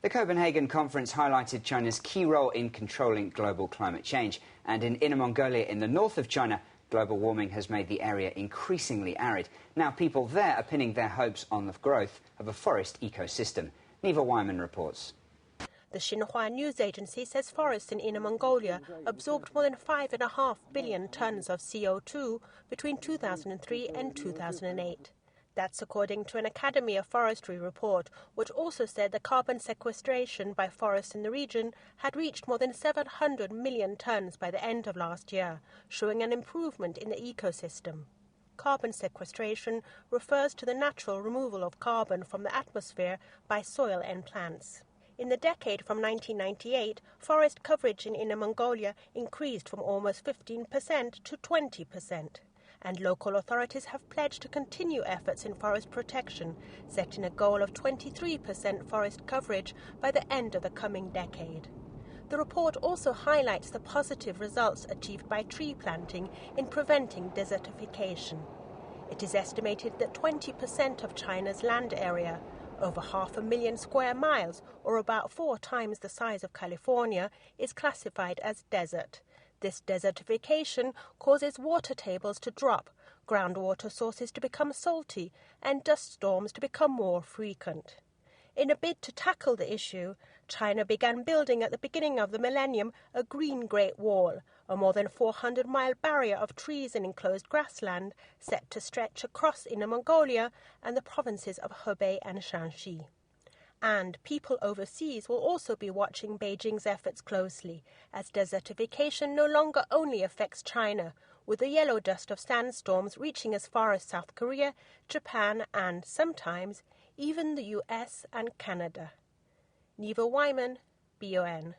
The Copenhagen conference highlighted China's key role in controlling global climate change. And in Inner Mongolia, in the north of China, global warming has made the area increasingly arid. Now people there are pinning their hopes on the growth of a forest ecosystem. Neva Wyman reports. The Xinhua news agency says forests in Inner Mongolia absorbed more than 5.5 billion tons of CO2 between 2003 and 2008. That's according to an Academy of Forestry report, which also said the carbon sequestration by forests in the region had reached more than 700 million tons by the end of last year, showing an improvement in the ecosystem. Carbon sequestration refers to the natural removal of carbon from the atmosphere by soil and plants. In the decade from 1998, forest coverage in Inner Mongolia increased from almost 15% to 20%. And local authorities have pledged to continue efforts in forest protection, setting a goal of 23% forest coverage by the end of the coming decade. The report also highlights the positive results achieved by tree planting in preventing desertification. It is estimated that 20% of China's land area, over 500,000 square miles, or about 4 times the size of California, is classified as desert. This desertification causes water tables to drop, groundwater sources to become salty, and dust storms to become more frequent. In a bid to tackle the issue, China began building at the beginning of the millennium a Green Great Wall, a more than 400-mile barrier of trees and enclosed grassland set to stretch across Inner Mongolia and the provinces of Hebei and Shanxi. And people overseas will also be watching Beijing's efforts closely, as desertification no longer only affects China, with the yellow dust of sandstorms reaching as far as South Korea, Japan, and sometimes even the US and Canada. Neva Wyman, BON.